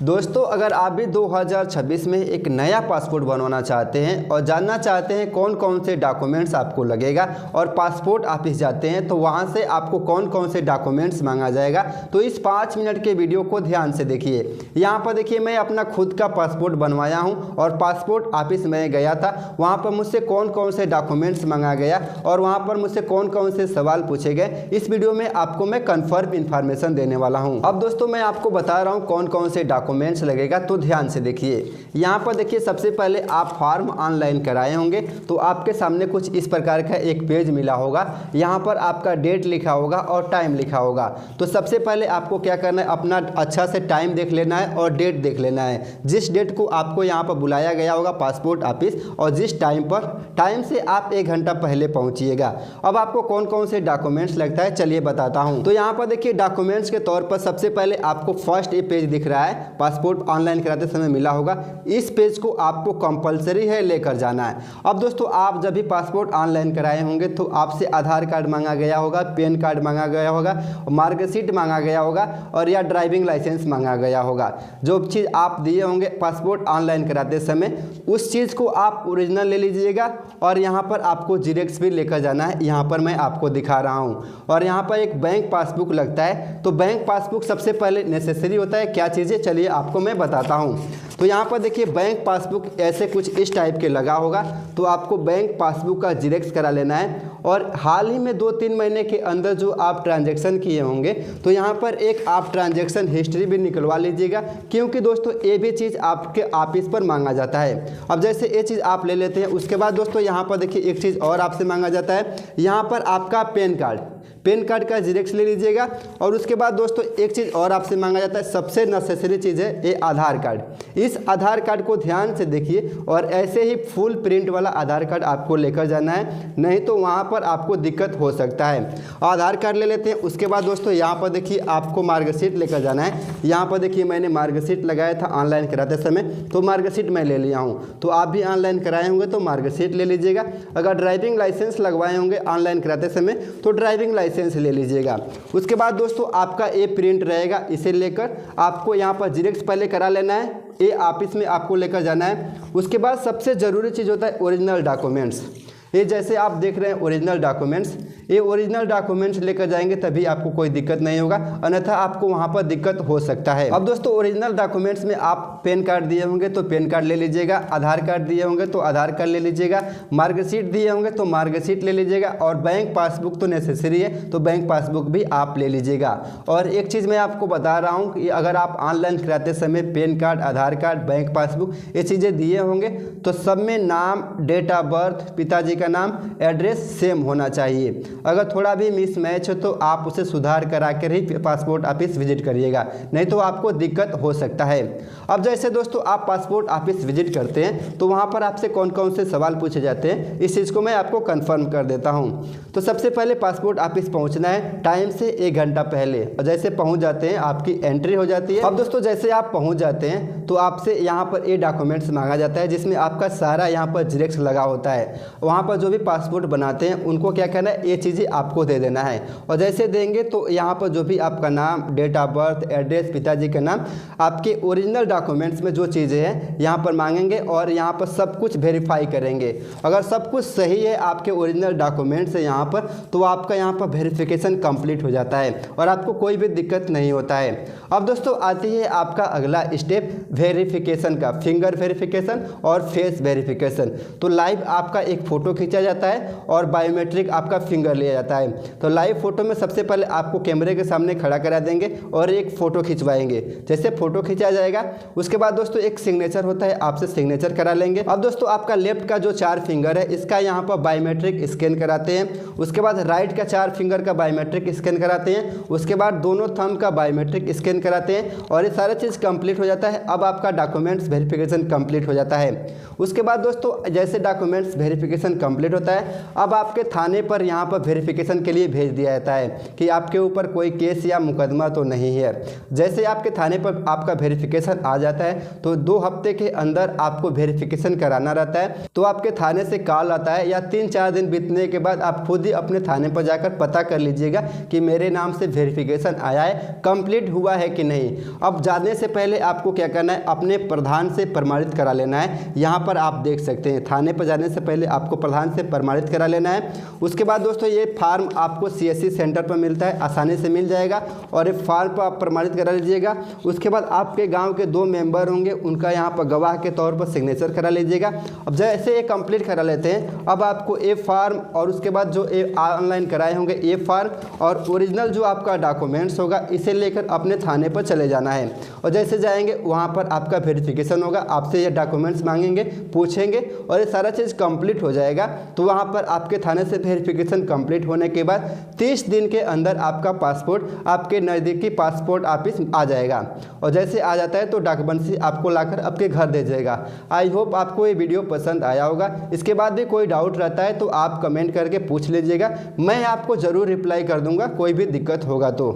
दोस्तों, अगर आप भी 2026 में एक नया पासपोर्ट बनवाना चाहते हैं और जानना चाहते हैं कौन कौन से डॉक्यूमेंट्स आपको लगेगा और पासपोर्ट ऑफिस जाते हैं तो वहां से आपको कौन कौन से डॉक्यूमेंट्स मांगा जाएगा, तो इस 5 मिनट के वीडियो को ध्यान से देखिए। यहाँ पर देखिए, मैं अपना खुद का पासपोर्ट बनवाया हूँ और पासपोर्ट ऑफिस में गया था। वहाँ पर मुझसे कौन कौन से डॉक्यूमेंट्स मांगा गया और वहाँ पर मुझसे कौन कौन से सवाल पूछे गए, इस वीडियो में आपको मैं कन्फर्म इन्फॉर्मेशन देने वाला हूँ। अब दोस्तों, मैं आपको बता रहा हूँ कौन कौन से डॉक्यूमेंट्स लगेगा, तो ध्यान से देखिए। यहाँ पर देखिए, सबसे पहले आप फॉर्म ऑनलाइन कराए होंगे तो आपके सामने कुछ इस प्रकार का एक पेज मिला होगा। यहाँ पर आपका डेट लिखा होगा और टाइम लिखा होगा। तो सबसे पहले आपको क्या करना है, अपना अच्छा से टाइम देख लेना है और डेट देख लेना है। जिस डेट को आपको यहाँ पर बुलाया गया होगा पासपोर्ट ऑफिस और जिस टाइम से आप 1 घंटा पहले पहुँचिएगा। अब आपको कौन कौन से डॉक्यूमेंट्स लगता है, चलिए बताता हूँ। तो यहाँ पर देखिए, डॉक्यूमेंट्स के तौर पर सबसे पहले आपको फर्स्ट ये पेज दिख रहा है, पासपोर्ट ऑनलाइन कराते समय मिला होगा। इस पेज को आपको कंपलसरी है लेकर जाना है। अब दोस्तों, आप जब भी पासपोर्ट ऑनलाइन कराए होंगे तो आपसे आधार कार्ड मांगा गया होगा, पैन कार्ड मांगा गया होगा, मार्कशीट मांगा गया होगा और या ड्राइविंग लाइसेंस मांगा गया होगा। जो चीज़ आप दिए होंगे पासपोर्ट ऑनलाइन कराते समय, उस चीज़ को आप ओरिजिनल ले लीजिएगा और यहाँ पर आपको जीरेक्स भी लेकर जाना है। यहाँ पर मैं आपको दिखा रहा हूँ। और यहाँ पर एक बैंक पासबुक लगता है, तो बैंक पासबुक सबसे पहले नेसेसरी होता है। क्या चीज़ें, चलिए आपको मैं बताता हूँ। तो यहाँ पर देखिए, बैंक पासबुक ऐसे कुछ इस टाइप के लगा होगा, तो आपको बैंक पासबुक का जीरेक्स करा लेना है। और हाल ही में 2-3 महीने के अंदर जो आप ट्रांजैक्शन किए होंगे तो यहाँ पर एक आप ट्रांजैक्शन हिस्ट्री भी निकलवा लीजिएगा, क्योंकि दोस्तों ये भी चीज़ आपके ऑफिस पर मांगा जाता है। अब जैसे ये चीज़ आप ले लेते हैं, उसके बाद दोस्तों यहाँ पर देखिए एक चीज़ और आपसे मांगा जाता है। यहाँ पर आपका पैन कार्ड का जीरेक्स ले लीजिएगा। और उसके बाद दोस्तों एक चीज़ और आपसे मांगा जाता है, सबसे नेसेसरी चीज़ है ये आधार कार्ड। इस आधार कार्ड को ध्यान से देखिए और ऐसे ही फुल प्रिंट वाला आधार कार्ड आपको लेकर जाना है, नहीं तो वहाँ पर आपको दिक्कत हो सकता है। आधार कार्ड ले लेते हैं। उसके बाद दोस्तों यहाँ पर देखिए, आपको मार्कशीट लेकर जाना है। यहाँ पर देखिए, मैंने मार्कशीट लगाया था ऑनलाइन कराते समय, तो मार्कशीट मैं ले लिया हूँ। तो आप भी ऑनलाइन कराए होंगे तो मार्कशीट ले लीजिएगा। अगर ड्राइविंग लाइसेंस लगवाए होंगे ऑनलाइन कराते समय तो ड्राइविंग लाइसेंस ले लीजिएगा। उसके बाद दोस्तों आपका ये प्रिंट रहेगा, इसे लेकर आपको यहाँ पर जीरेक्स पहले करा लेना है। ये ऑफिस में आपको लेकर जाना है। उसके बाद सबसे ज़रूरी चीज़ होता है ओरिजिनल डॉक्यूमेंट्स। ये जैसे आप देख रहे हैं ओरिजिनल डॉक्यूमेंट्स, ये ओरिजिनल डॉक्यूमेंट्स लेकर जाएंगे तभी आपको कोई दिक्कत नहीं होगा, अन्यथा आपको वहाँ पर दिक्कत हो सकता है। अब दोस्तों, ओरिजिनल डॉक्यूमेंट्स में आप पैन कार्ड दिए होंगे तो पैन कार्ड ले लीजिएगा, आधार कार्ड दिए होंगे तो आधार कार्ड ले लीजिएगा, मार्कशीट दिए होंगे तो मार्कशीट ले लीजिएगा और बैंक पासबुक तो नेसेसरी है, तो बैंक पासबुक भी आप ले लीजिएगा। और एक चीज़ मैं आपको बता रहा हूँ कि अगर आप ऑनलाइन कराते समय पैन कार्ड, आधार कार्ड, बैंक पासबुक ये चीज़ें दिए होंगे तो सब में नाम, डेट ऑफ बर्थ, पिताजी का नाम, एड्रेस सेम होना चाहिए। अगर थोड़ा भी मिसमैच हो तो आप उसे सुधार करा कर ही पासपोर्ट ऑफिस विजिट करिएगा, नहीं तो आपको दिक्कत हो सकता है। अब जैसे दोस्तों आप पासपोर्ट ऑफिस विजिट करते हैं तो वहाँ पर आपसे कौन कौन से सवाल पूछे जाते हैं, इस चीज़ को मैं आपको कंफर्म कर देता हूँ। तो सबसे पहले पासपोर्ट ऑफिस पहुँचना है टाइम से 1 घंटा पहले, और जैसे पहुँच जाते हैं आपकी एंट्री हो जाती है। अब दोस्तों जैसे आप पहुँच जाते हैं तो आपसे यहाँ पर ये डॉक्यूमेंट्स मांगा जाता है, जिसमें आपका सारा यहाँ पर जीरेक्स लगा होता है। वहाँ पर जो भी पासपोर्ट बनाते हैं उनको क्या करना है, ये चीज़ें आपको दे देना है। और जैसे देंगे तो यहाँ पर जो भी आपका नाम, डेट ऑफ बर्थ, एड्रेस, पिताजी का नाम, आपके ओरिजिनल डॉक्यूमेंट्स में जो चीज़ें हैं यहाँ पर मांगेंगे और यहाँ पर सब कुछ वेरीफाई करेंगे। अगर सब कुछ सही है आपके ओरिजिनल डॉक्यूमेंट्स है यहाँ पर, तो आपका यहाँ पर वेरिफिकेशन कंप्लीट हो जाता है और आपको कोई भी दिक्कत नहीं होता है। अब दोस्तों आती है आपका अगला स्टेप वेरिफिकेशन का, फिंगर वेरिफिकेशन और फेस वेरिफिकेशन। तो लाइव आपका एक फ़ोटो खींचा जाता है और बायोमेट्रिक आपका फिंगर लिया जाता है। तो लाइव फोटो में सबसे पहले आपको कैमरे के सामने खड़ा करा देंगे और एक फ़ोटो खिंचवाएंगे। जैसे फ़ोटो खिंचा जाएगा उसके बाद दोस्तों एक सिग्नेचर होता है, आपसे सिग्नेचर करा लेंगे। अब दोस्तों आपका लेफ्ट का जो 4 फिंगर है इसका यहाँ पर बायोमेट्रिक स्कैन कराते हैं। उसके बाद राइट का 4 फिंगर का बायोमेट्रिक स्कैन कराते हैं। उसके बाद दोनों थंब का बायोमेट्रिक स्कैन कराते हैं और ये सारा चीज़ कंप्लीट हो जाता है। अब आपका डॉक्यूमेंट्स वेरिफिकेशन कंप्लीट हो जाता है। उसके बाद दोस्तों जैसे डॉक्यूमेंट्स वेरिफिकेशन कंप्लीट होता है, अब आपके थाने पर यहाँ पर वेरिफिकेशन के लिए भेज दिया जाता है कि आपके ऊपर कोई केस या मुकदमा तो नहीं है। जैसे आपके थाने पर आपका वेरिफिकेशन आ जाता है तो 2 हफ्ते के अंदर आपको वेरिफिकेशन कराना रहता है। तो आपके थाने से कॉल आता है या 3-4 दिन बीतने के बाद आप खुद ही अपने थाने पर जाकर पता कर लीजिएगा कि मेरे नाम से वेरिफिकेशन आया है, कंप्लीट हुआ है कि नहीं। अब जाने से पहले आपको क्या करना है, अपने प्रधान से प्रमाणित करा लेना है। यहाँ पर आप देख सकते हैं थाने पर जाने से पहले आपको प्रधान से प्रमाणित करा लेना है। उसके बाद दोस्तों ये फार्म आपको CSC सेंटर पर मिलता है, आसानी से मिल जाएगा और ये फार्म पर आप प्रमाणित करा लीजिएगा। उसके बाद आपके गांव के 2 मेंबर होंगे, उनका यहाँ पर गवाह के तौर पर सिग्नेचर करा लीजिएगा। अब जैसे ये कंप्लीट करा लेते हैं, अब आपको ए फार्म और उसके बाद जो ऑनलाइन कराए होंगे ए फार्म और ओरिजिनल जो आपका डॉक्यूमेंट्स होगा इसे लेकर अपने थाने पर चले जाना है। और जैसे जाएंगे वहाँ पर आपका वेरिफिकेशन होगा, आपसे ये डॉक्यूमेंट्स मांगेंगे, पूछेंगे और ये सारा चीज़ कंप्लीट हो जाएगा। तो वहाँ पर आपके थाने से वेरिफिकेशन कंप्लीट होने के बाद 30 दिन के अंदर आपका पासपोर्ट आपके नज़दीकी पासपोर्ट ऑफिस आ जाएगा। और जैसे आ जाता है तो डॉक्यूमेंट्स आपको लाकर आपके घर दे जाएगा। आई होप आपको ये वीडियो पसंद आया होगा। इसके बाद भी कोई डाउट रहता है तो आप कमेंट करके पूछ लीजिएगा, मैं आपको ज़रूर रिप्लाई कर दूंगा कोई भी दिक्कत होगा तो।